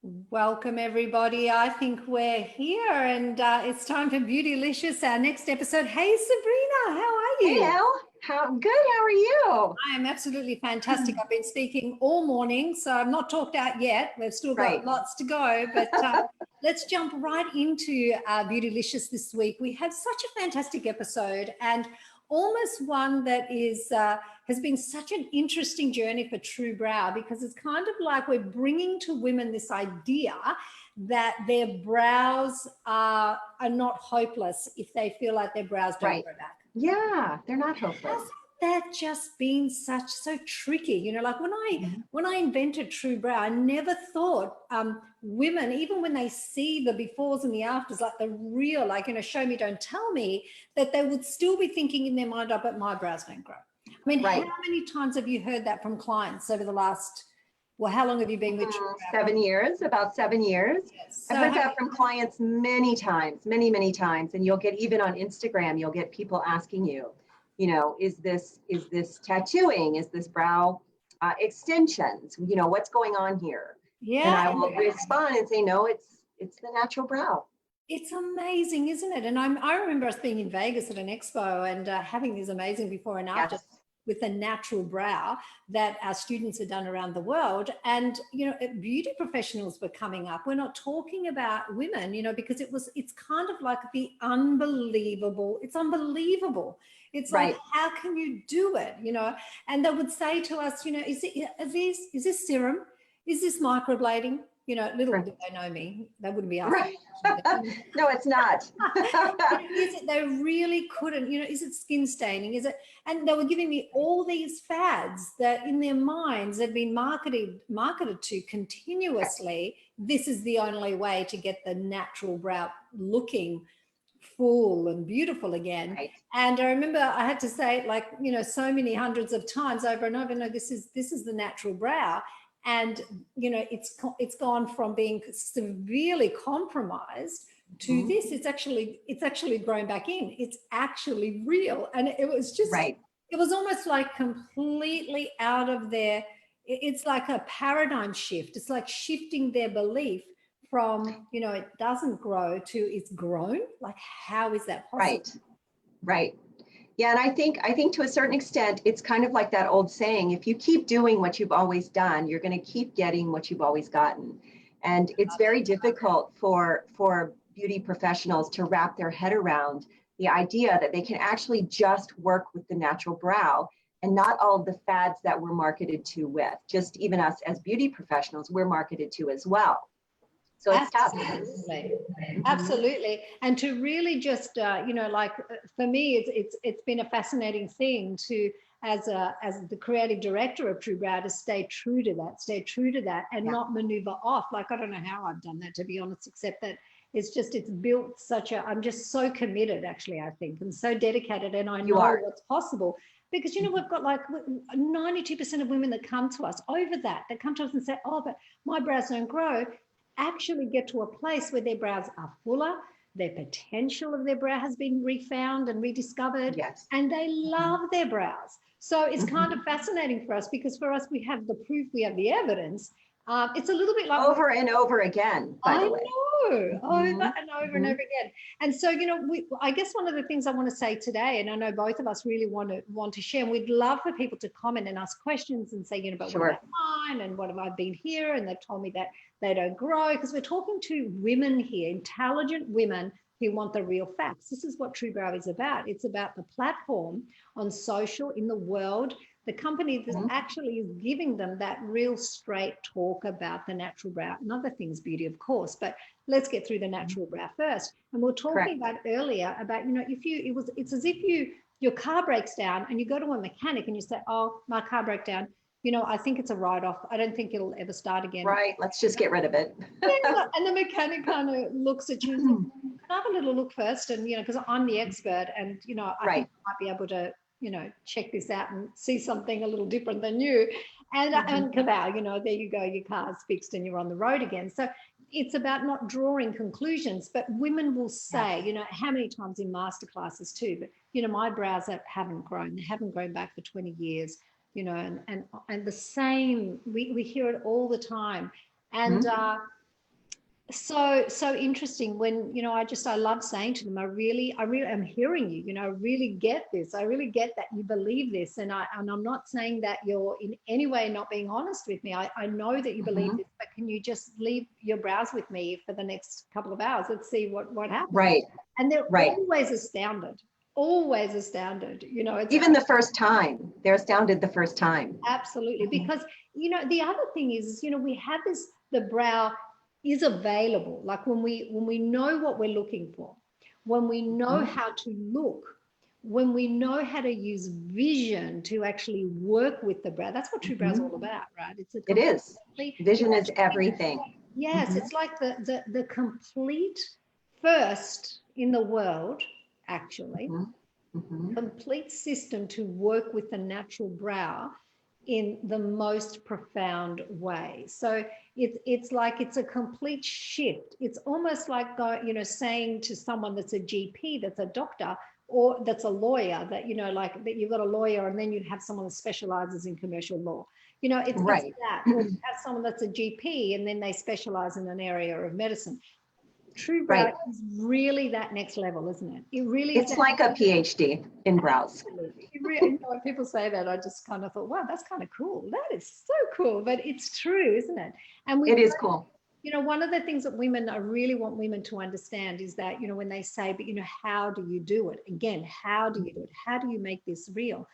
Welcome, everybody. I think we're here and it's time for Beautilicious, our next episode. Hey, Sabrina, how are you? Hey, Elle. How good? How are you? I am absolutely fantastic. I've been speaking all morning, so I'm not talked out yet. We've still got lots to go, but let's jump right into Beautilicious this week. We have such a fantastic episode and almost one that is has been such an interesting journey for TRUEBROW, because it's kind of like we're bringing to women this idea that their brows are not hopeless if they feel like their brows don't grow back. Yeah, they're not hopeless. Hasn't that just been so tricky? You know, like when I invented TRUEBROW, I never thought women, even when they see the befores and the afters, like the real, like, you know, show me, don't tell me, that they would still be thinking in their mind, oh, but my brows don't grow. I mean, how many times have you heard that from clients over the last, well, how long have you been with TRUEBROW? 7 years, about 7 years. Yes. So I've heard that from clients many times, many times. And you'll get, even on Instagram, you'll get people asking you, you know, is this tattooing? Is this brow extensions? You know, what's going on here? Yeah. And I will respond and say, no, it's the natural brow. It's amazing, isn't it? And I remember us being in Vegas at an expo and having these amazing before and after with a natural brow that our students had done around the world. And, you know, beauty professionals were coming up. We're not talking about women, you know, because it's kind of like the unbelievable. It's unbelievable. It's like, how can you do it? You know, and they would say to us, you know, is this serum? Is this microblading? You know, little did they know me, they wouldn't be asking. No, it's not. Is it, they really couldn't, you know, is it skin staining? Is it? And they were giving me all these fads that in their minds had been marketed to continuously. This is the only way to get the natural brow looking full and beautiful again. And I remember I had to say it, like, you know, so many hundreds of times over and over, no, this is the natural brow. And, you know, it's gone from being severely compromised to this. It's actually grown back in. It's actually real. And it was just, it was almost like completely out of their, it's like a paradigm shift. It's like shifting their belief from, you know, it doesn't grow to it's grown. Like, how is that possible? Right. Yeah, and I think to a certain extent, it's kind of like that old saying, if you keep doing what you've always done, you're going to keep getting what you've always gotten. And it's very difficult for beauty professionals to wrap their head around the idea that they can actually just work with the natural brow and not all of the fads that we're marketed to with. Just even us as beauty professionals, we're marketed to as well. So it's tough. Absolutely. And to really just, you know, like for me, it's been a fascinating thing to, as the creative director of TRUEBROW, to stay true to that and not maneuver off. Like, I don't know how I've done that, to be honest, except that it's built such a, I'm just so committed, actually, I think, and so dedicated, and I know what's possible. Because, you know, we've got like 92% of women that come to us come to us and say, oh, but my brows don't grow, actually get to a place where their brows are fuller, their potential of their brow has been refound and rediscovered, and they love their brows. So it's kind of fascinating for us, because for us, we have the proof, we have the evidence. It's a little bit like over and over again, by the way. Over and over and over again. And so, you know, I guess one of the things I want to say today, and I know both of us really want to share, and we'd love for people to comment and ask questions and say, you know, but what about mine, and what have I been here, and they've told me that they don't grow, because we're talking to women here, intelligent women who want the real facts. This is what TRUEBROW is about. It's about the platform on social, in the world, the company that actually is giving them that real straight talk about the natural brow and other things, beauty, of course, but let's get through the natural brow first. And we're talking about earlier about, you know, it's as if your car breaks down and you go to a mechanic and you say, oh, my car broke down, you know, I think it's a write-off. I don't think it'll ever start again. Right, let's just get rid of it. And the mechanic kind of looks at you and says, can I have a little look first? And, you know, because I'm the expert and, you know, I think I might be able to, you know, check this out and see something a little different than you. And kabow, you know, there you go, your car's fixed and you're on the road again. So it's about not drawing conclusions, but women will say, you know, how many times in masterclasses too, but, you know, my brows haven't grown, they haven't grown back for 20 years, you know, and the same, we hear it all the time. And so interesting when, you know, I love saying to them, I really am hearing you, you know, I really get this. I really get that you believe this. And I'm not saying that you're in any way not being honest with me. I know that you believe this, but can you just leave your brows with me for the next couple of hours? Let's see what happens. Right. And they're always astounded, you know. It's even the first time, they're astounded the first time. Absolutely. Because, you know, the other thing is, you know, we have this, the brow is available. Like when we know what we're looking for, when we know how to look, when we know how to use vision to actually work with the brow. That's what TRUEBROW is all about, right? It is. Vision is everything. Yes, it's like the complete first in the world, actually, complete system to work with the natural brow in the most profound way. So it's like it's a complete shift. It's almost like, you know, saying to someone that's a GP, that's a doctor, or that's a lawyer, that, you know, like that you've got a lawyer and then you have someone that specializes in commercial law. You know, it's that. Or you have someone that's a GP and then they specialize in an area of medicine. TRUEBROW is really that next level, isn't it? It really is. It's like a PhD in brows. Absolutely. It really, you know, when people say that, I just kind of thought, wow, that's kind of cool. That is so cool, but it's true, isn't it? And it is cool. You know, one of the things that I really want women to understand is that, you know, when they say, but, you know, how do you do it? Again, how do you do it? How do you make this real?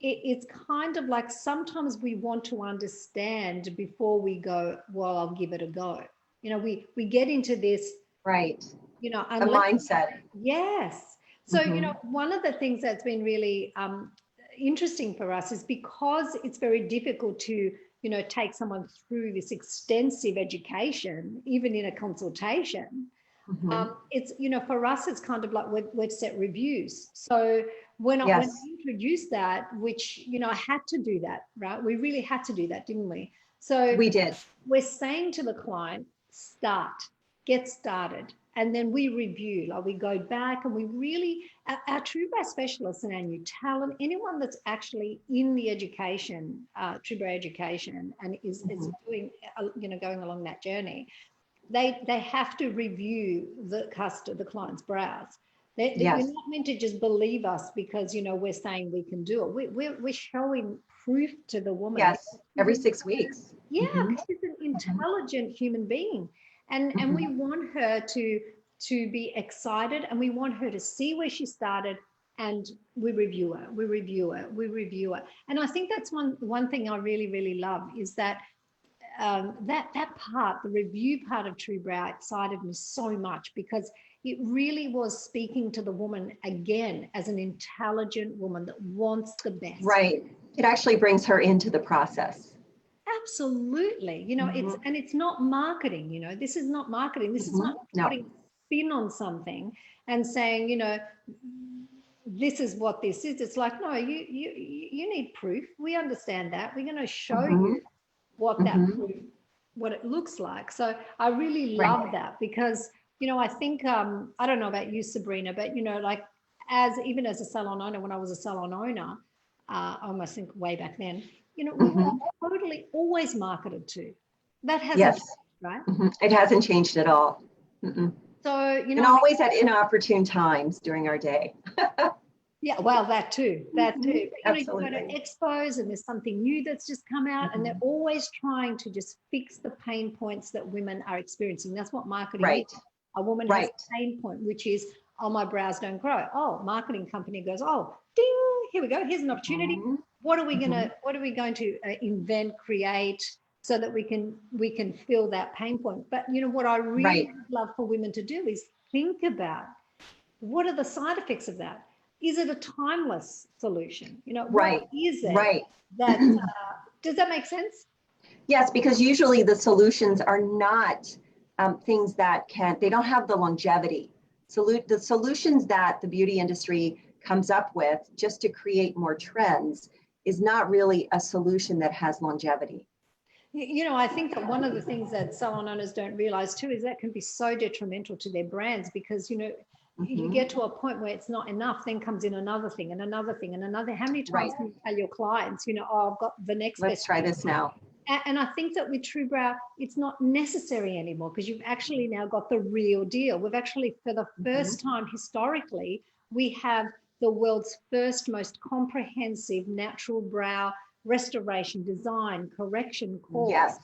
It's kind of like sometimes we want to understand before we go, well, I'll give it a go. You know, we get into this, you know, a mindset. Yes. So, you know, one of the things that's been really interesting for us is because it's very difficult to, you know, take someone through this extensive education, even in a consultation. It's, you know, for us, it's kind of like we've set reviews. So when I introduced that, which, you know, I had to do that, right? We really had to do that, didn't we? So we did. We're saying to the client, get started. And then we review, like we go back and we really, our TRUEBROW specialists and our new talent, anyone that's actually in the education, TRUEBROW education, and is doing, you know, going along that journey, they have to review the client's brows. You're not meant to just believe us because, you know, we're saying we can do it. We're showing proof to the woman. Yes, every 6 weeks. Yeah, she's an intelligent human being. And we want her to be excited, and we want her to see where she started, and we review her. And I think that's one thing I really, really love is that that part, the review part of TRUEBROW excited me so much because it really was speaking to the woman again as an intelligent woman that wants the best. Right. It actually brings her into the process. Absolutely. You know, it's not marketing, you know, this is not marketing. This is not putting spin on something and saying, you know, this is what this is. It's like, no, you need proof. We understand that. We're going to show you what that proof, what it looks like. So I really love that because, you know, I think, I don't know about you, Sabrina, but, you know, like even as a salon owner, when I was a salon owner, I almost think way back then, you know, we were totally always marketed to. That hasn't changed, right? It hasn't changed at all. So, you know, and always at inopportune times during our day. Yeah, well, that too. But, you know, you go to Absolutely. expos and there's something new that's just come out, and they're always trying to just fix the pain points that women are experiencing. That's what marketing is. A woman has a pain point, which is, oh, my brows don't grow. Oh, marketing company goes, oh, ding, here we go. Here's an opportunity. What are we going to invent, create, so that we can fill that pain point? But, you know, what I really love for women to do is think about, what are the side effects of that? Is it a timeless solution? You know, what is it? That does that make sense? Yes, because usually the solutions are not things that they don't have the longevity. The solutions that the beauty industry comes up with just to create more trends is not really a solution that has longevity. You know, I think that one of the things that salon owners don't realize too is that can be so detrimental to their brands, because, you know, you get to a point where it's not enough, then comes in another thing and another thing and another. How many times can you tell your clients, you know, oh, I've got the next Let's try this now. And I think that with TRUEBROW, it's not necessary anymore because you've actually now got the real deal. We've actually, for the first time historically, we have the world's first most comprehensive natural brow restoration, design, correction course. Yes.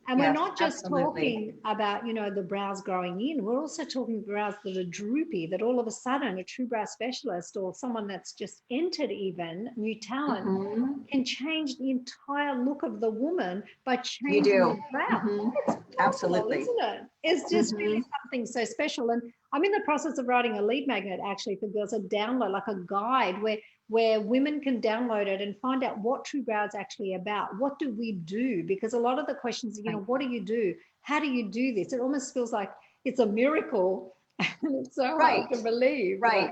And yes, we're not just absolutely. talking about, you know, the brows growing in. We're also talking brows that are droopy, that all of a sudden a TRUEBROW specialist or someone that's just entered even new talent can change the entire look of the woman by changing the brow. It's possible, Absolutely. isn't it? It's just really something so special. And I'm in the process of writing a lead magnet actually for girls, a download, like a guide where women can download it and find out what TRUEBROW is actually about. What do we do? Because a lot of the questions are, you know, what do you do? How do you do this? It almost feels like it's a miracle and it's so hard to believe. Right.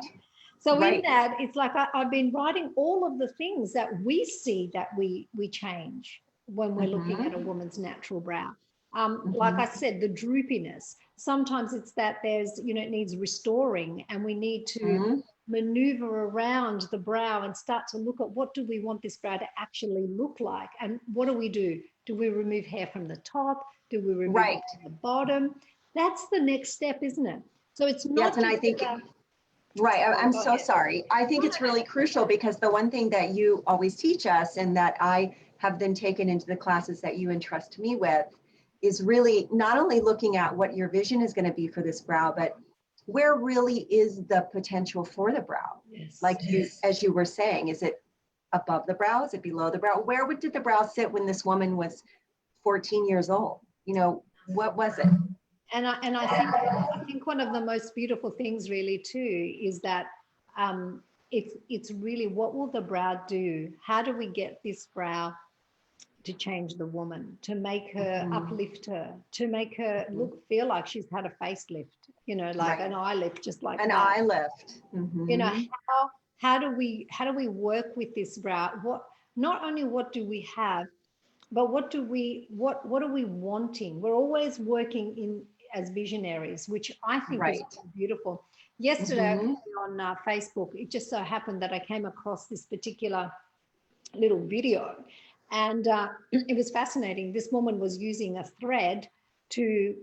So in that, it's like I've been writing all of the things that we see that we change when we're looking at a woman's natural brow. Like I said, the droopiness. Sometimes it's that there's, you know, it needs restoring and we need to maneuver around the brow and start to look at what do we want this brow to actually look like, and what do we do? Do we remove hair from the top? Do we remove it from the bottom? That's the next step, isn't it? So it's not. Yes, and I think. I'm so sorry. I think it's really crucial because the one thing that you always teach us and that I have then taken into the classes that you entrust me with is really not only looking at what your vision is going to be for this brow, but where really is the potential for the brow? Like you, as you were saying, is it above the brow? Is it below the brow? Where did the brow sit when this woman was 14 years old? You know, what was it? And I think one of the most beautiful things really too is that it's really what will the brow do? How do we get this brow to change the woman, to make her uplift her, to make her feel like she's had a facelift, you know, like an eye lift, just like an eye lift. You know, how do we work with this brow? What, not only what do we have, but what are we wanting? We're always working in as visionaries, which I think is beautiful. Yesterday on Facebook, it just so happened that I came across this particular little video, and it was fascinating. This woman was using a thread to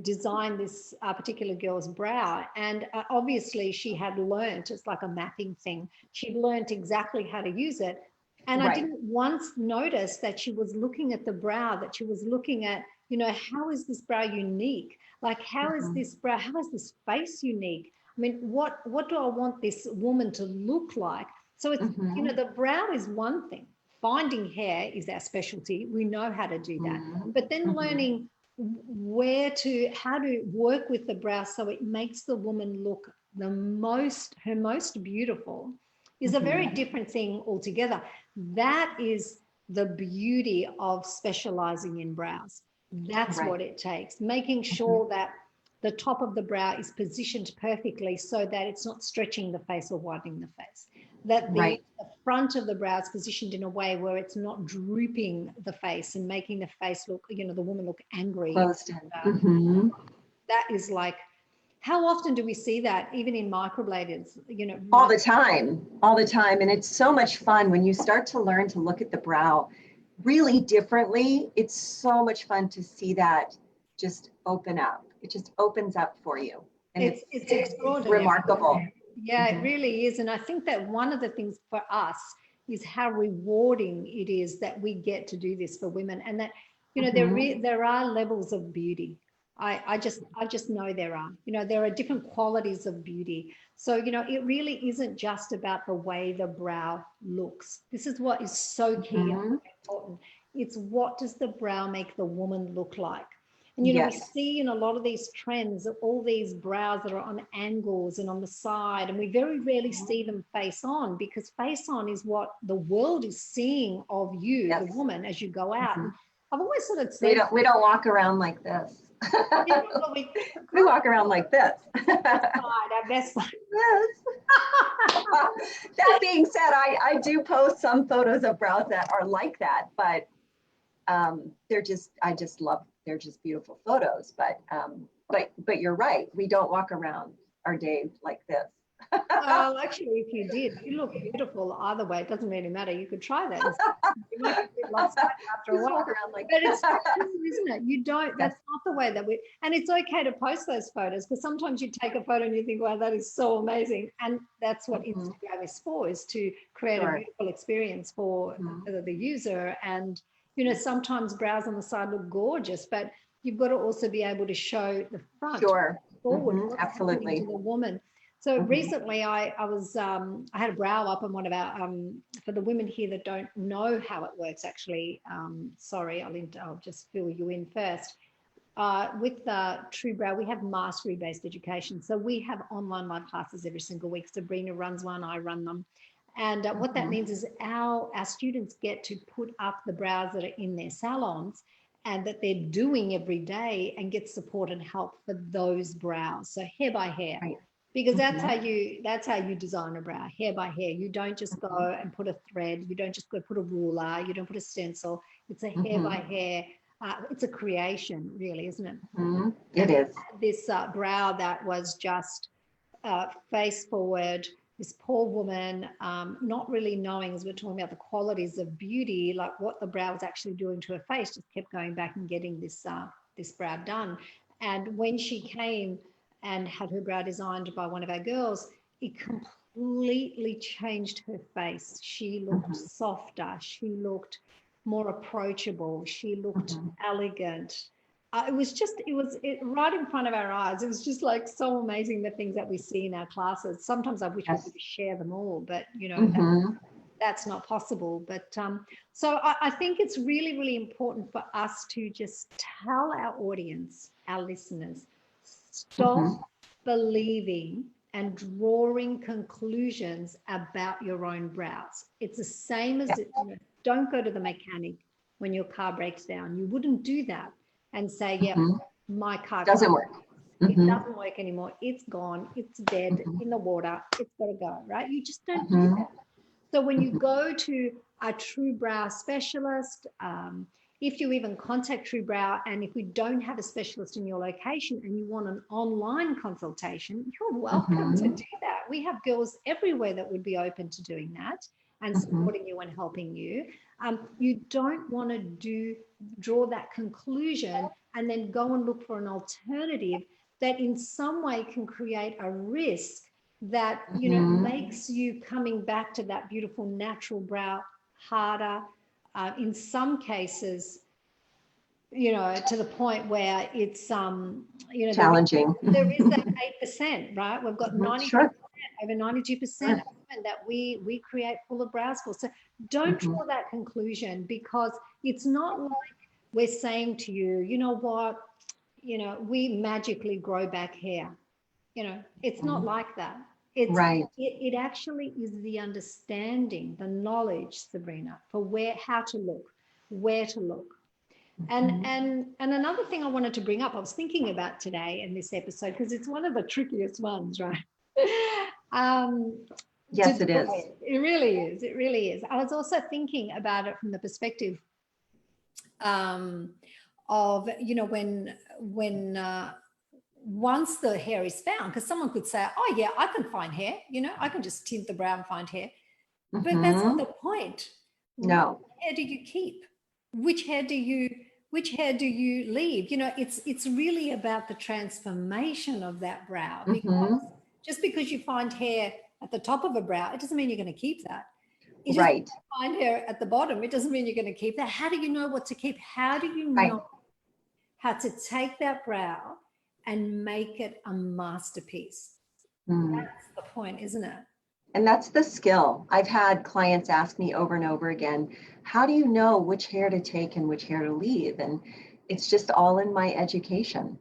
design this particular girl's brow, and obviously she had learnt, it's like a mapping thing, she'd learnt exactly how to use it. And I didn't once notice that she was looking at the brow, that she was looking at, you know, how is this brow unique? Like, how is this brow, how is this face unique? I mean, what do I want this woman to look like? So it's, you know, the brow is one thing. Finding hair is our specialty. We know how to do that. But then learning how to work with the brow so it makes the woman look her most beautiful is a very different thing altogether. That is the beauty of specializing in brows. That's what it takes. Making sure that the top of the brow is positioned perfectly so that it's not stretching the face or widening the face. That the front of the brow is positioned in a way where it's not drooping the face and making the face look, you know, the woman look angry. Closed in. That is like, how often do we see that even in microbladers, you know? All the time. And it's so much fun when you start to learn to look at the brow really differently. It's so much fun to see that just open up. It just opens up for you. And it's extraordinary. Remarkable. Yeah, it really is. And I think that one of the things for us is how rewarding it is that we get to do this for women, and that, you know, there are levels of beauty. I just know there are, you know, there are different qualities of beauty. So, you know, it really isn't just about the way the brow looks. This is what is so key and important. It's what does the brow make the woman look like? And, you know, we see in a lot of these trends, all these brows that are on angles and on the side, and we very rarely see them face on, because face on is what the world is seeing of you, the woman, as you go out. And I've always sort of said, we don't walk around like this. We walk around like this. Our best side. That being said, I do post some photos of brows that are like that, but they're just beautiful photos. But you're right, we don't walk around our day like this. Well, actually, if you did, you look beautiful either way. It doesn't really matter. You could try that. You might get a bit lopsided after a Just while. walk around like But it's true, isn't it? You don't, Yes. that's not the way that and it's okay to post those photos, because sometimes you take a photo and you think, wow, that is so amazing. And that's what Instagram is to create a Sure. beautiful experience for the user. And, sometimes brows on the side look gorgeous, but you've got to also be able to show the front Sure. forward, Mhm. what's happening Absolutely. to the woman. So recently I had a brow up on one of our, for the women here that don't know how it works, actually, sorry, I'll just fill you in first. With TRUEBROW, we have mastery-based education. So we have online live classes every single week. Sabrina runs one, I run them. And what that means is our students get to put up the brows that are in their salons and that they're doing every day, and get support and help for those brows. So hair by hair. Right. Because that's how you design a brow, hair by hair. You don't just go and put a thread. You don't just go put a ruler. You don't put a stencil. It's a hair by hair. It's a creation, really, isn't it? It is. This brow that was just face forward. This poor woman, not really knowing, as we're talking about the qualities of beauty, like what the brow was actually doing to her face, just kept going back and getting this brow done. And when she came and had her brow designed by one of our girls, it completely changed her face. She looked softer. She looked more approachable. She looked elegant. It was right in front of our eyes. It was just like so amazing, the things that we see in our classes. Sometimes I wish we could share them all, but that's not possible. But so I think it's really, really important for us to just tell our audience, our listeners, stop believing and drawing conclusions about your own brows. It's the same as don't go to the mechanic when your car breaks down. You wouldn't do that and say, yeah, my car doesn't work. It doesn't work anymore. It's gone. It's dead in the water. It's got to go, right? You just don't do that. So when you go to a TRUEBROW specialist, if you even contact TRUEBROW, and if we don't have a specialist in your location and you want an online consultation, you're welcome to do that. We have girls everywhere that would be open to doing that and supporting you and helping you. You don't want to draw that conclusion and then go and look for an alternative that in some way can create a risk that makes you coming back to that beautiful natural brow harder. In some cases, to the point where it's challenging. There is that 8%, right? We've got 92%, over 92% that we create fuller brows for. So don't draw that conclusion, because it's not like we're saying to you, you know what, we magically grow back hair. It's not like that. It's it actually is the understanding, the knowledge, Sabrina, for how to look, where to look. And another thing I wanted to bring up, I was thinking about today in this episode, because it's one of the trickiest ones, right? Yes, it is. It really is. It really is. I was also thinking about it from the perspective of, when once the hair is found, because someone could say, oh yeah, I can find hair, I can just tint the brow and find hair. But that's not the point. No. What hair do you keep? Which hair do you leave? It's really about the transformation of that brow. Because just because you find hair at the top of a brow, it doesn't mean you're going to keep that. It just find hair at the bottom, it doesn't mean you're going to keep that. How do you know what to keep? How do you know how to take that brow and make it a masterpiece? That's the point, isn't it? And that's the skill. I've had clients ask me over and over again, how do you know which hair to take and which hair to leave? And it's just all in my education.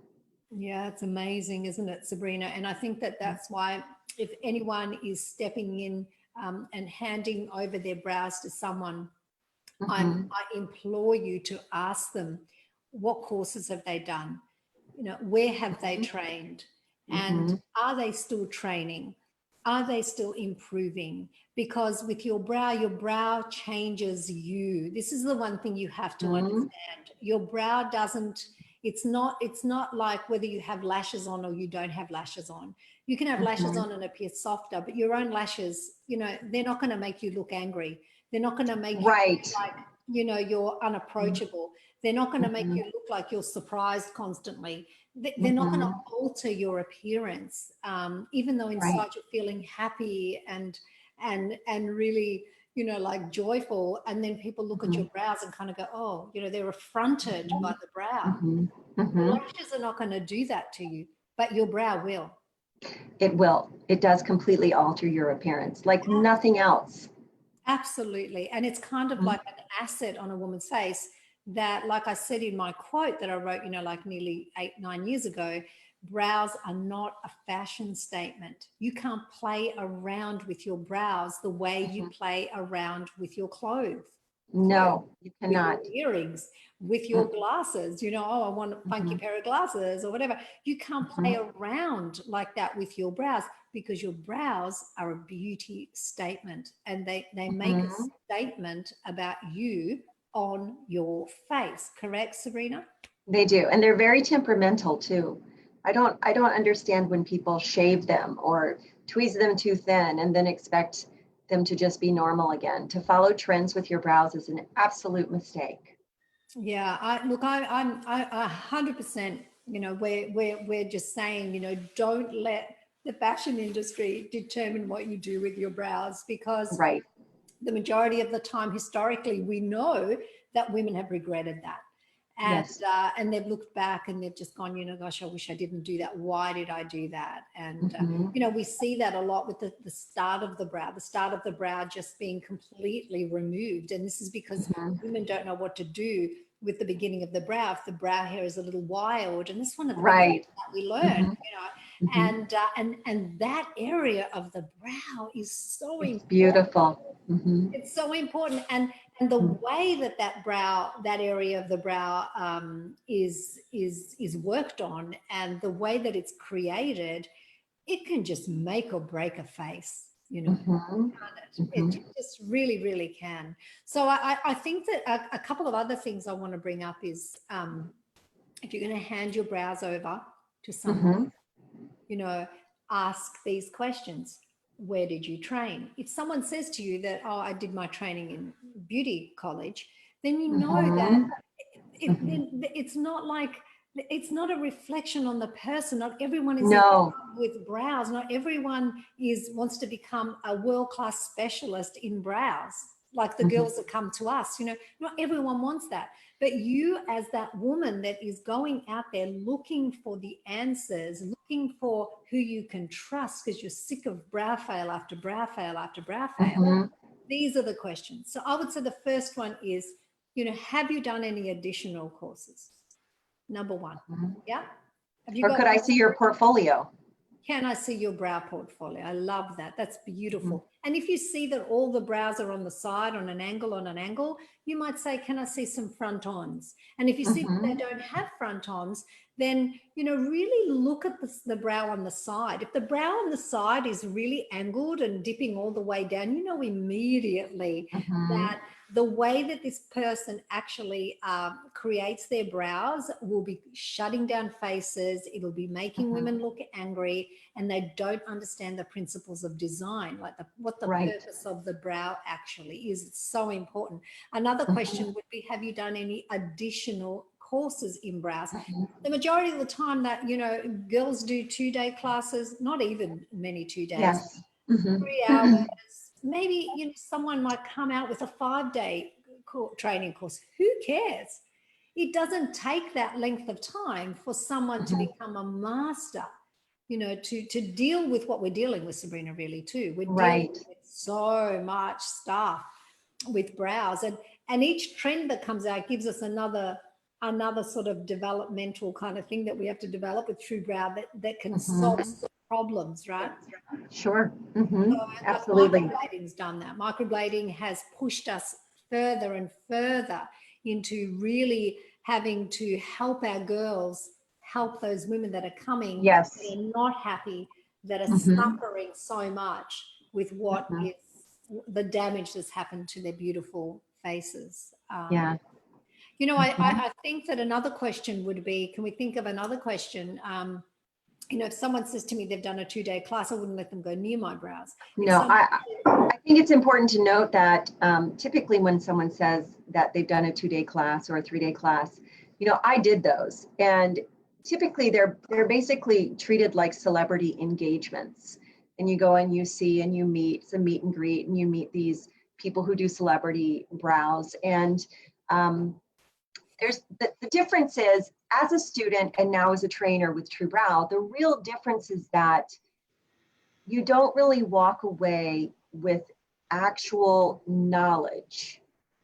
Yeah, it's amazing, isn't it, Sabrina? And I think that that's why, if anyone is stepping in and handing over their brows to someone, I implore you to ask them, what courses have they done? Where have they trained? And are they still training? Are they still improving? Because with your brow changes you. This is the one thing you have to understand. Your brow doesn't, It's not like whether you have lashes on or you don't have lashes on. You can have lashes on and appear softer, but your own lashes, you know, they're not going to make you look angry. They're not going to make you Right. look like, you know, you're unapproachable. They're not going to make you look like you're surprised constantly. They're not going to alter your appearance, even though inside you're feeling happy and really, you know, like joyful. And then people look at your brows and kind of go, oh, you know, they're affronted by the brow. Lashes are not going to do that to you, but your brow will. It will. It does completely alter your appearance, like nothing else. Absolutely. And it's kind of like an asset on a woman's face that, like I said in my quote that I wrote, you know, like nearly 8-9 years ago, brows are not a fashion statement. You can't play around with your brows the way you play around with your clothes. No, you With cannot. your earrings, with your glasses, you know, oh, I want a funky pair of glasses or whatever. You can't play around like that with your brows, because your brows are a beauty statement, and they make a statement about you on your face. Correct, Sabrina? They do. And they're very temperamental too. I don't understand when people shave them or tweeze them too thin and then expect them to just be normal again. To follow trends with your brows is an absolute mistake. Yeah, I'm 100%, you know, we're just saying, you know, don't let the fashion industry determine what you do with your brows, because Right. the majority of the time, historically, we know that women have regretted that. And, Yes. and they've looked back and they've just gone, you know, gosh, I wish I didn't do that. Why did I do that? And, you know, we see that a lot with the start of the brow just being completely removed. And this is because women don't know what to do with the beginning of the brow. If the brow hair is a little wild, and this is one of the things that we learn, you know, and that area of the brow is so It's important. beautiful. It's so important, and the way that that area of the brow is worked on, and the way that it's created, it can just make or break a face. You know, it just really, really can. So I think that a couple of other things I want to bring up is, if you're going to hand your brows over to someone, you know, ask these questions. Where did you train? If someone says to you that, oh, I did my training in beauty college, then you know that it's not like, it's not a reflection on the person. Not everyone is in love with brows. Not everyone wants to become a world-class specialist in brows, like the girls that come to us. You know, not everyone wants that. But you, as that woman that is going out there looking for the answers, looking for who you can trust, because you're sick of brow fail after brow fail after brow fail, these are the questions. So I would say the first one is, you know, have you done any additional courses? Number one. Yeah. Have you Or could I see your portfolio? Can I see your brow portfolio? I love that. That's beautiful. And if you see that all the brows are on the side, on an angle, you might say, can I see some front-ons? And if you see that they don't have front-ons, then, you know, really look at the brow on the side. If the brow on the side is really angled and dipping all the way down, you know immediately that the way that this person actually creates their brows will be shutting down faces. It'll be making women look angry, and they don't understand the principles of design, like what the purpose of the brow actually is. It's so important. Another question would be, have you done any additional courses in brows? The majority of the time that, you know, girls do 2-day classes, not even many 2 days, 3 hours. Maybe, you know, someone might come out with a 5-day training course. Who cares? It doesn't take that length of time for someone to become a master, you know, to deal with what we're dealing with, Sabrina, really too. We're dealing with so much stuff with brows, and each trend that comes out gives us another sort of developmental kind of thing that we have to develop with TRUEBROW that can solve problems, right? Sure. Absolutely. Absolutely. Microblading's done that. Microblading has pushed us further and further into really having to help our girls, help those women that are coming, that are not happy, that are suffering so much with what is the damage that's happened to their beautiful faces. You know, I think that another question would be, can we think of another question? You know, if someone says to me they've done a 2-day class, I wouldn't let them go near my brows. No, I think it's important to note that typically when someone says that they've done a 2-day class or a 3-day class, you know, I did those, and typically they're basically treated like celebrity engagements. And you go and you see and you meet, it's a meet and greet, and you meet these people who do celebrity brows. And there's the difference is, as a student and now as a trainer with TRUEBROW, the real difference is that you don't really walk away with actual knowledge.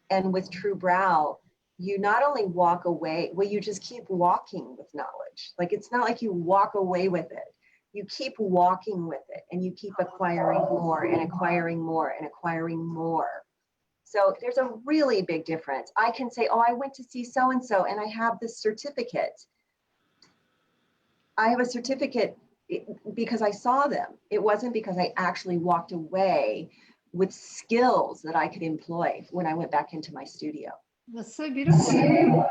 And with TRUEBROW, you not only walk away, well, you just keep walking with knowledge. Like, it's not like you walk away with it. You keep walking with it, and you keep acquiring more and acquiring more and acquiring more. So there's a really big difference. I can say, oh, I went to see so-and-so and I have this certificate. I have a certificate because I saw them. It wasn't because I actually walked away with skills that I could employ when I went back into my studio. That's so beautiful.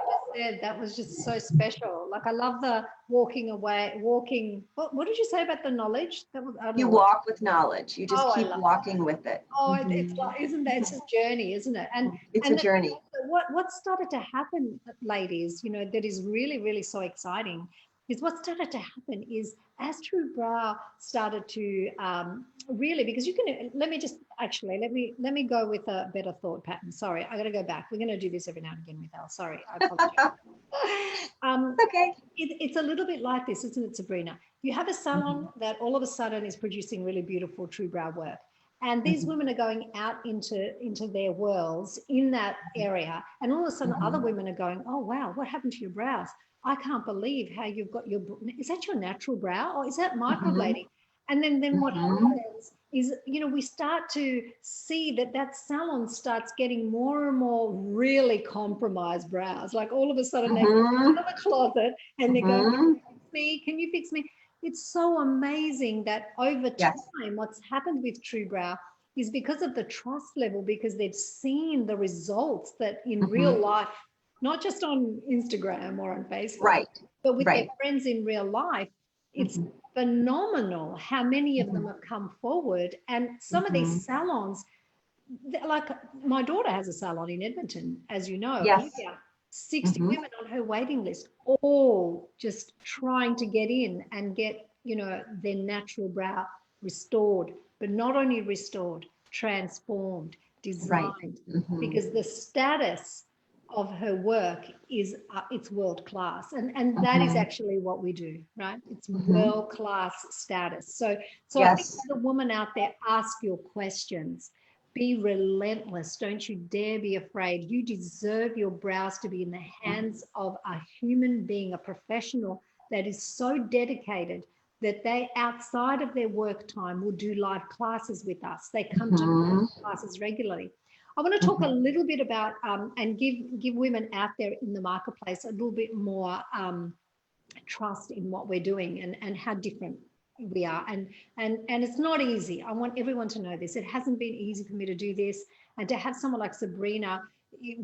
That was just so special. Like, I love the walking away, walking. What did you say about the knowledge? That was, you walk with knowledge. You just keep walking with it. Oh, it's like, isn't that, it's a journey, isn't it? And it's a journey. What started to happen, ladies, you know, that is really, really so exciting, is what started to happen is, as TRUEBROW started to really, because you can, let me go with a better thought pattern. Sorry, I got to go back. We're going to do this every now and again with Elle. Sorry, I apologize. Okay. It's a little bit like this, isn't it, Sabrina? You have a salon that all of a sudden is producing really beautiful TRUEBROW work. And these women are going out into their worlds in that area. And all of a sudden other women are going, oh, wow, what happened to your brows? I can't believe how you've got your, is that your natural brow, or is that microblading? And then what happens is, you know, we start to see that salon starts getting more and more really compromised brows. Like, all of a sudden they go into the closet and they go, can you fix me? It's so amazing that over time, what's happened with TRUEBROW is because of the trust level, because they've seen the results that in real life, not just on Instagram or on Facebook, but with their friends in real life. It's phenomenal how many of them have come forward. And some of these salons, like my daughter has a salon in Edmonton, as you know, 60 women on her waiting list, all just trying to get in and get, you know, their natural brow restored, but not only restored, transformed, designed, because the status of her work is it's world class, and that is actually what we do, right? It's world class status. So I think, for the woman out there, ask your questions, be relentless, don't you dare be afraid. You deserve your brows to be in the hands of a human being, a professional that is so dedicated that they, outside of their work time, will do live classes with us. They come to classes regularly. I want to talk a little bit about and give women out there in the marketplace a little bit more trust in what we're doing and how different we are. And it's not easy. I want everyone to know this. It hasn't been easy for me to do this, and to have someone like Sabrina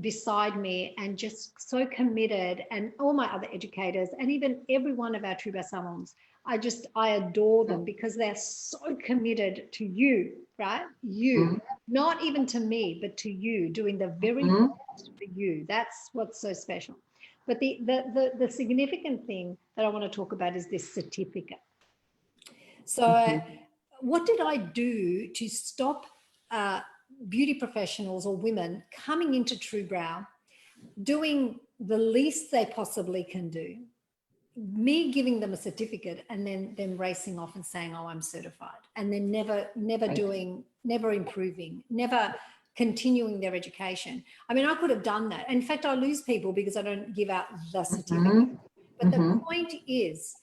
beside me and just so committed, and all my other educators, and even every one of our TRUEBROW salons. I adore them because they're so committed to you, right? You, not even to me, but to you, doing the very best for you. That's what's so special. But the significant thing that I want to talk about is this certificate. So what did I do to stop beauty professionals or women coming into TRUEBROW doing the least they possibly can do? Me giving them a certificate and then them racing off and saying, oh, I'm certified, and then never doing, never improving, never continuing their education. I mean, I could have done that. In fact, I lose people because I don't give out the certificate. But the point is,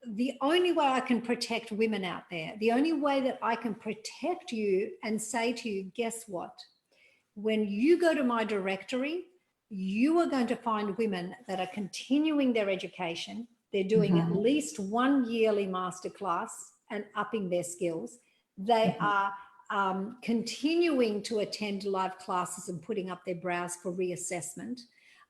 the only way I can protect women out there, the only way that I can protect you and say to you, guess what? When you go to my directory, you are going to find women that are continuing their education. They're doing at least 1 yearly masterclass and upping their skills. They are continuing to attend live classes and putting up their brows for reassessment.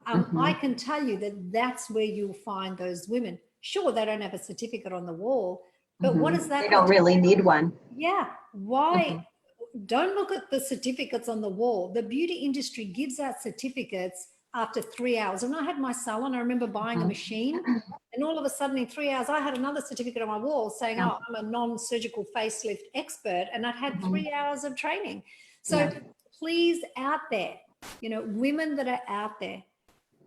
I can tell you that that's where you'll find those women. Sure, they don't have a certificate on the wall, but what does that? They don't really need one. Yeah. Why? Don't look at the certificates on the wall. The beauty industry gives out certificates after 3 hours. When I had my salon, I remember buying a machine, and all of a sudden in 3 hours, I had another certificate on my wall saying, oh, I'm a non-surgical facelift expert, and I'd had 3 hours of training. So please, out there, you know, women that are out there,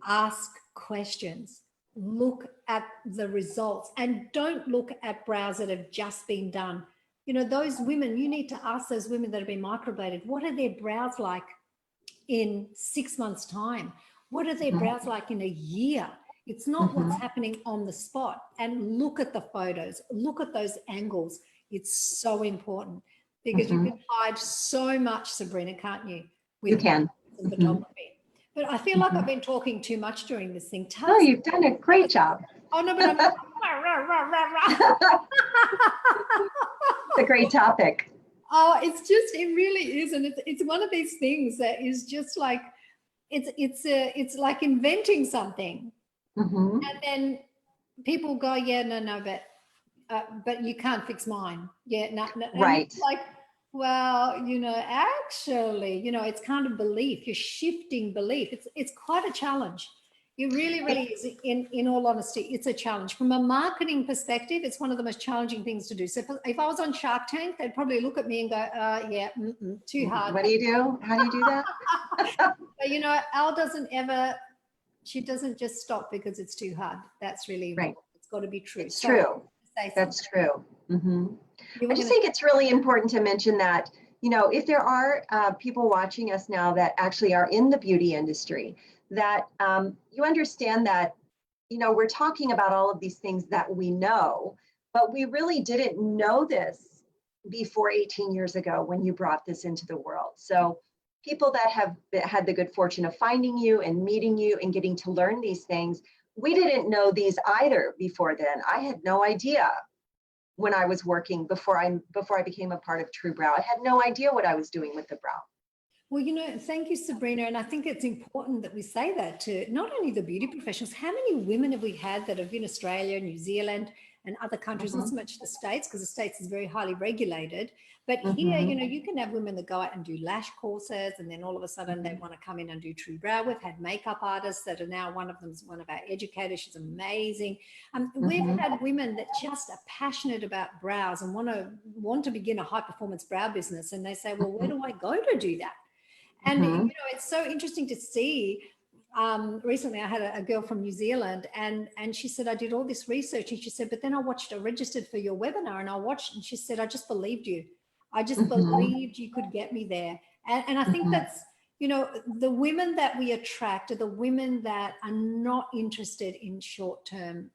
ask questions, look at the results, and don't look at brows that have just been done. You know, those women, you need to ask those women that have been microbladed, what are their brows like in 6 months' time? What are their brows like in a year? It's not what's happening on the spot. And look at the photos, look at those angles. It's so important because you can hide so much, Sabrina, can't you? You can. Photography. But I feel like I've been talking too much during this thing. No, you've done a great job. Oh, no, but I'm It's a great topic. Oh, it's just, it really is. And it's one of these things that is just like, it's like inventing something. And then people go, yeah, no, but you can't fix mine. Yeah, no. Right. Like, well, you know, actually, you know, it's kind of belief. You're shifting belief. It's quite a challenge. It really is. In all honesty, it's a challenge. From a marketing perspective, it's one of the most challenging things to do. So if I was on Shark Tank, they'd probably look at me and go, yeah, too hard. What do you do? How do you do that? But, you know, Elle doesn't ever, she doesn't just stop because it's too hard. That's really right. It's got to be true. It's true. That's true. I just think it's really important to mention that, you know, if there are people watching us now that actually are in the beauty industry, that you understand that, you know, we're talking about all of these things that we know, but we really didn't know this before 18 years ago when you brought this into the world. So people that have had the good fortune of finding you and meeting you and getting to learn these things, we didn't know these either before then. I had no idea when I was working before I became a part of TRUEBROW. I had no idea what I was doing with the brow. Well, you know, thank you, Sabrina. And I think it's important that we say that to not only the beauty professionals. How many women have we had that have in Australia, New Zealand, and other countries, not so much the States, because the States is very highly regulated. But here, you know, you can have women that go out and do lash courses, and then all of a sudden they want to come in and do TRUEBROW. We've had makeup artists that are now, one of them's one of our educators. She's amazing. We've had women that just are passionate about brows and want to begin a high performance brow business. And they say, well, where do I go to do that? And, you know, it's so interesting to see. Recently, I had a girl from New Zealand, and she said, I did all this research. And she said, but then I registered for your webinar, and and she said, I just believed you. I just believed you could get me there. And I think that's, you know, the women that we attract are the women that are not interested in short-term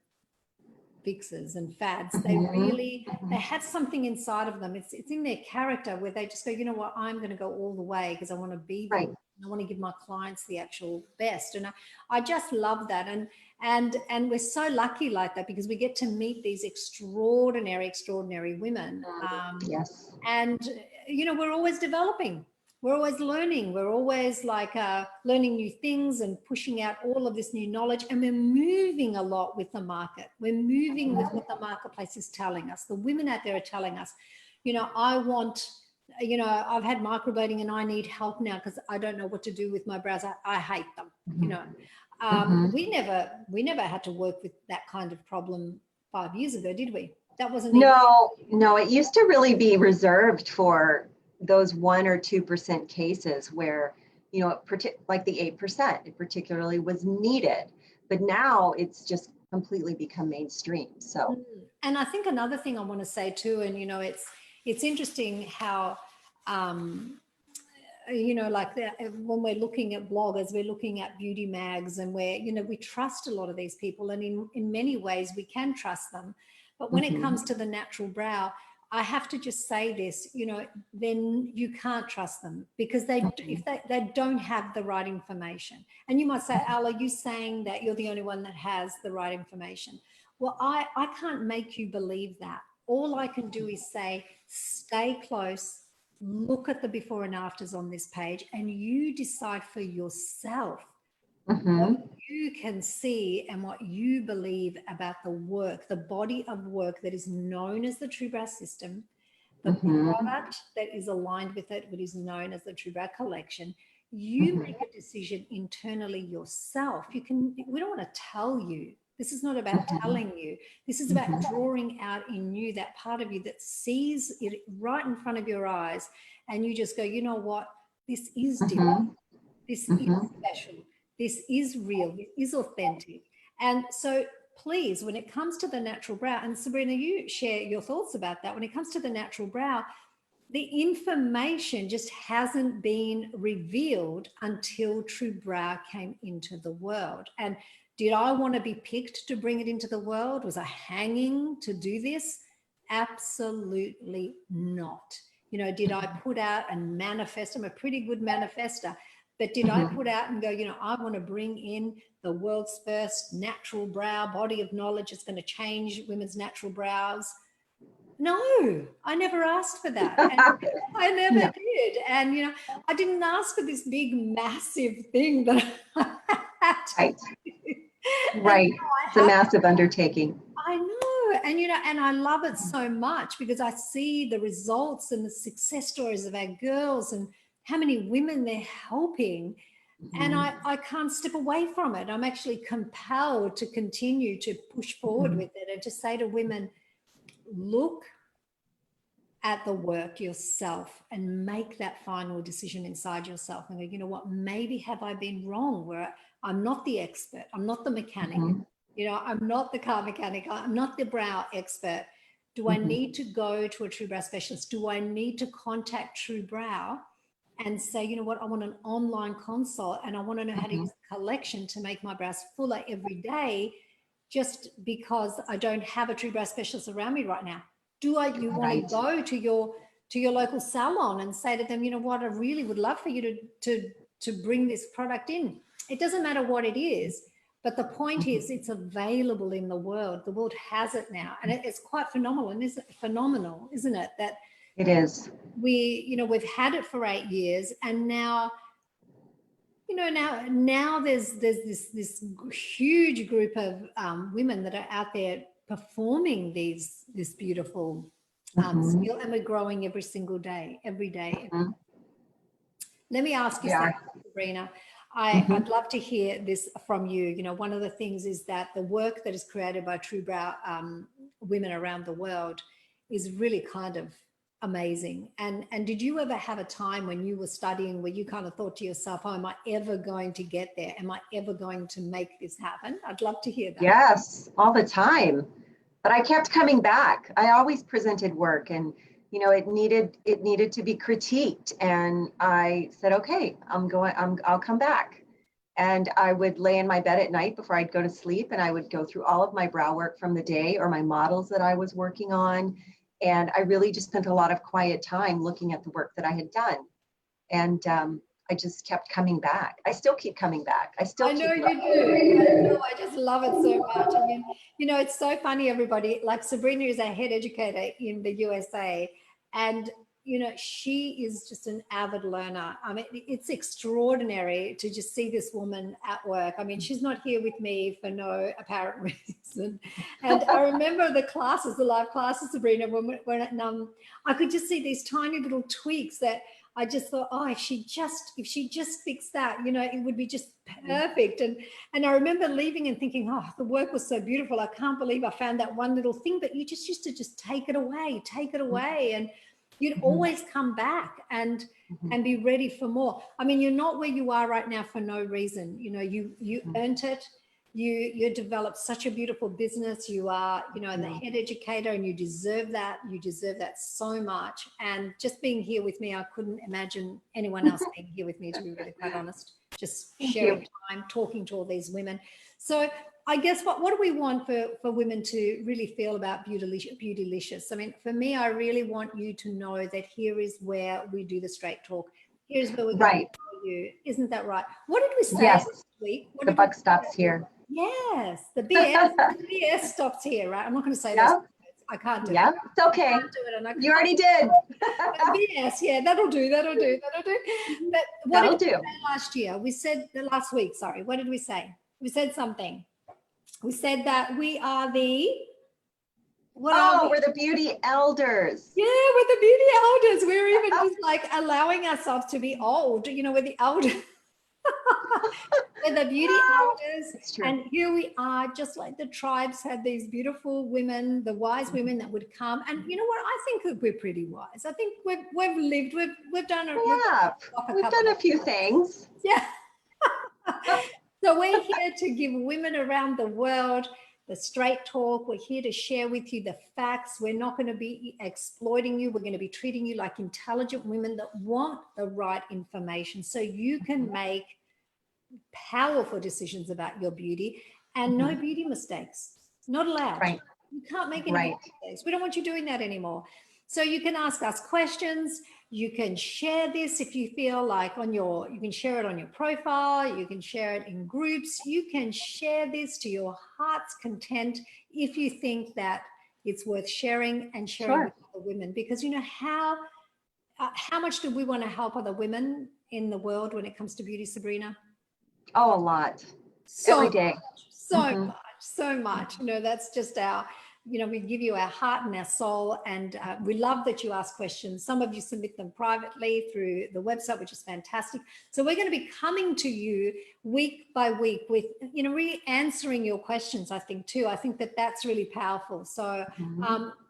fixes and fads. They really, they have something inside of them. It's in their character where they just go, you know what, I'm going to go all the way because I want to be there. I want to give my clients the actual best. And I just love that. And we're so lucky like that because we get to meet these extraordinary women. Yes. And, you know, we're always developing. We're always learning. We're always like learning new things and pushing out all of this new knowledge. And we're moving a lot with the market. We're moving with what the marketplace is telling us. The women out there are telling us, you know, I want, you know, I've had microblading and I need help now because I don't know what to do with my brows. I hate them, you know. We never had to work with that kind of problem 5 years ago, did we? That wasn't no, it used to really be reserved for those 1 or 2% cases where, you know, like the 8%, it particularly was needed. But now it's just completely become mainstream. So, and I think another thing I want to say too, and, you know, it's interesting how, you know, like when we're looking at bloggers, we're looking at beauty mags, and you know, we trust a lot of these people, and in many ways we can trust them. But when it comes to the natural brow, I have to just say this, you know, then you can't trust them because if they don't have the right information. And you might say, Elle, are you saying that you're the only one that has the right information? Well, I can't make you believe that. All I can do is say, stay close, look at the before and afters on this page, and you decide for yourself Mhm. what you can see and what you believe about the work, the body of work that is known as the TRUEBROW system, the Mhm. product that is aligned with it, what is known as the TRUEBROW collection. You Mhm. make a decision internally yourself. We don't want to tell you. This is not about Mhm. telling you. This is about drawing out in you that part of you that sees it right in front of your eyes. And you just go, you know what? This is different. Mhm. This is Mhm. special. This is real. This is authentic. And so please, when it comes to the natural brow, and Sabrina, you share your thoughts about that. When it comes to the natural brow, the information just hasn't been revealed until TRUEBROW came into the world. And did I want to be picked to bring it into the world? Was I hanging to do this? Absolutely not. You know, did I put out and manifest? I'm a pretty good manifester. But did I put out and go, you know, I want to bring in the world's first natural brow body of knowledge. It's going to change women's natural brows. No, I never asked for that. And I never No. did. And, you know, I didn't ask for this big, massive thing that I had to Right. do. And Right. now It's a massive undertaking. I know. And, you know, and I love it so much because I see the results and the success stories of our girls and how many women they're helping. And I can't step away from it. I'm actually compelled to continue to push forward with it and to say to women, look at the work yourself and make that final decision inside yourself and go, you know what, maybe have I been wrong where I'm not the expert, I'm not the mechanic, you know, I'm not the car mechanic, I'm not the brow expert. Do I need to go to a TRUEBROW specialist? Do I need to contact TRUEBROW and say, you know what, I want an online consult and I want to know how to use the collection to make my brows fuller every day just because I don't have a TRUEBROW specialist around me right now? You want to go to your local salon and say to them, you know what, I really would love for you to bring this product in. It doesn't matter what it is, but the point is it's available in the world. The world has it now. And it's quite phenomenal. And isn't it phenomenal, isn't it? That It is. we've had it for 8 years and now, you know, now there's this huge group of women that are out there performing this beautiful skill, and we're growing every single day, every day. Let me ask you something, Sabrina. I'd love to hear this from you. You know, one of the things is that the work that is created by TRUEBROW women around the world is really kind of amazing. And did you ever have a time when you were studying where you kind of thought to yourself, oh, am I ever going to get there? Am I ever going to make this happen? I'd love to hear that. Yes, all the time. But I kept coming back. I always presented work and you know, it needed to be critiqued. And I said, okay, I'll come back. And I would lay in my bed at night before I'd go to sleep and I would go through all of my brow work from the day or my models that I was working on. And I really just spent a lot of quiet time looking at the work that I had done. And I just kept coming back. I still keep coming back. I know you do. I know, I just love it so much. I mean, you know, it's so funny, everybody. Like Sabrina is our head educator in the USA. And, you know, she is just an avid learner. I mean, it's extraordinary to just see this woman at work. I mean, she's not here with me for no apparent reason. And I remember the classes, the live classes, Sabrina, when I could just see these tiny little tweaks that I just thought, oh, if she just fixed that, you know, it would be just perfect. And I remember leaving and thinking, oh, the work was so beautiful. I can't believe I found that one little thing, but you just used to just take it away. And you'd always come back and be ready for more. I mean, you're not where you are right now for no reason. You know, you earned it. You developed such a beautiful business. You are, you know, the head educator and you deserve that. You deserve that so much. And just being here with me, I couldn't imagine anyone else being here with me, to be really quite honest, just sharing time, talking to all these women. So I guess what do we want for women to really feel about Beautilicious? I mean, for me, I really want you to know that here is where we do the straight talk. Here's where we're going to tell you. Isn't that right? What did we say this week? The buck stops here. Yes, the BS stops here, right? I'm not going to say those words. I can't do Yeah, it. it's okay. I can't do it, and I You already did. yes, yeah, that'll do. But what That'll did we do. say last year? We said last week, sorry. What did we say? We said something. We said that we are the, what are we? We're the beauty elders. Yeah, we're the beauty elders. We're even just like allowing ourselves to be old. You know, we're the elders. We're the beauty elders. It's true. And here we are, just like the tribes had these beautiful women, the wise women that would come. And you know what? I think that we're pretty wise. I think we've lived, we've done it. Yeah, we've done a few things. Yeah. So we're here to give women around the world the straight talk. We're here to share with you the facts. We're not going to be exploiting you. We're going to be treating you like intelligent women that want the right information so you can make powerful decisions about your beauty, and no beauty mistakes. Not allowed. Right. You can't make any mistakes. We don't want you doing that anymore. So you can ask us questions. You can share this if you feel like you can share it on your profile. You can share it in groups. You can share this to your heart's content if you think that it's worth sharing and sharing with other women. Because you know how much do we want to help other women in the world when it comes to beauty, Sabrina? Oh, a lot. So every day. Much, so much. You know, that's just our, you know, we give you our heart and our soul, and we love that you ask questions. Some of you submit them privately through the website, which is fantastic. So we're going to be coming to you week by week with, you know, really answering your questions, I think, too. I think that that's really powerful. So,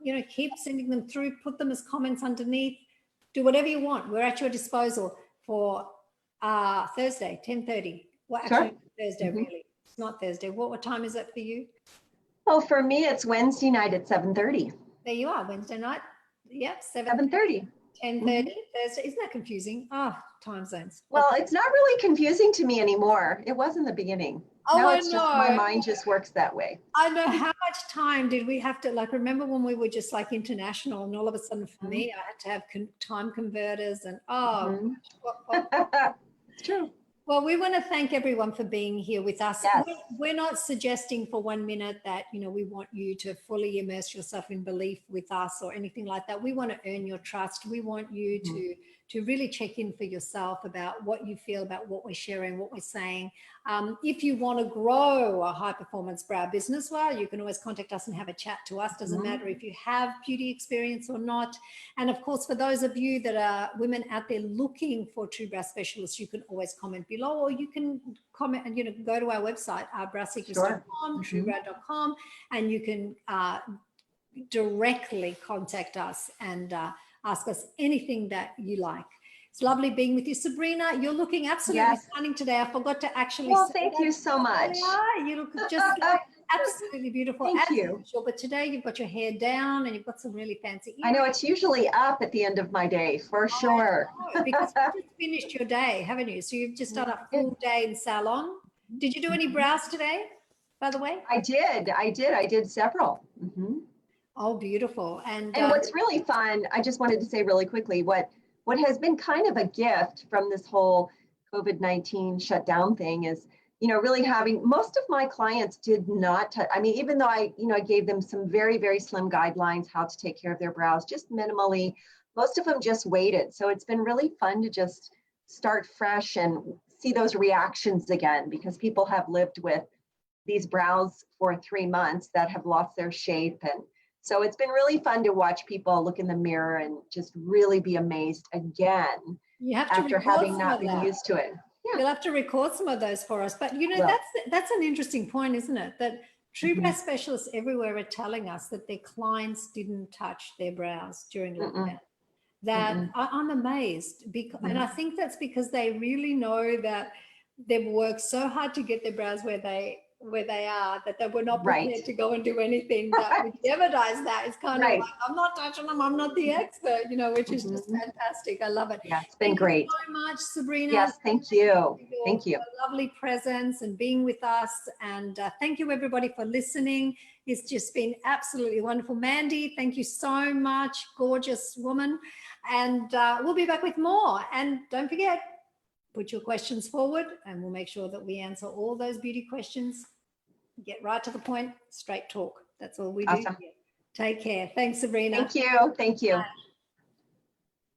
you know, keep sending them through, put them as comments underneath, do whatever you want. We're at your disposal for Thursday, 10:30. Well, actually, Thursday, really. It's not Thursday. What time is it for you? Oh, for me, it's Wednesday night at 7:30. There you are, Wednesday night. Yep, 7:30. 10:30, Thursday. Isn't that confusing? Oh, time zones. Well, it's not really confusing to me anymore. It was in the beginning. Oh, now I it's know. just my mind just works that way. I know. How much time did we have to, like, remember when we were just like international, and all of a sudden for me, I had to have time converters, and It's true. Well, we want to thank everyone for being here with us. Yes. We're not suggesting for 1 minute that, you know, we want you to fully immerse yourself in belief with us or anything like that. We want to earn your trust. We want you to really check in for yourself about what you feel about what we're sharing, what we're saying. If you want to grow a high performance brow business, well, you can always contact us and have a chat to us. Doesn't matter if you have beauty experience or not. And of course, for those of you that are women out there looking for TRUEBROW specialists, you can always comment below, or you can comment and, you know, go to our website, browsecrets.com, truebrow.com, and you can directly contact us and ask us anything that you like. It's lovely being with you. Sabrina, you're looking absolutely stunning today. I forgot to actually say thank you so much. You look just like absolutely beautiful. Thank you. Usual, but today you've got your hair down and you've got some really fancy earrings. I know it's usually up at the end of my day, for sure. Because you just finished your day, haven't you? So you've just done a full day in salon. Did you do any brows today, by the way? I did several. Oh, beautiful. And what's really fun, I just wanted to say really quickly, what has been kind of a gift from this whole COVID-19 shutdown thing is, you know, really having, most of my clients did not, I mean, even though I gave them some very, very slim guidelines, how to take care of their brows, just minimally, most of them just waited. So it's been really fun to just start fresh and see those reactions again, because people have lived with these brows for 3 months that have lost their shape. And so it's been really fun to watch people look in the mirror and just really be amazed again after having not been used to it. You'll have to record some of those for us. But, you know, that's an interesting point, isn't it? That TRUEBROW specialists everywhere are telling us that their clients didn't touch their brows during lockdown. That I'm amazed. Because, and I think that's because they really know that they've worked so hard to get their brows where they are, that they were not prepared to go and do anything that would jeopardize that. It's kind of like, I'm not touching them, I'm not the expert, you know, which is just fantastic. I love it. Yeah, it's been great. Thank you so much, Sabrina. Yes, thank you. Thank you. Lovely presence and being with us. And thank you everybody for listening. It's just been absolutely wonderful. Mandy, thank you so much. Gorgeous woman. And we'll be back with more. And don't forget, put your questions forward and we'll make sure that we answer all those beauty questions. Get right to the point, straight talk. That's all we do here. Take care. Thanks, Sabrina. Thank you. Thank you.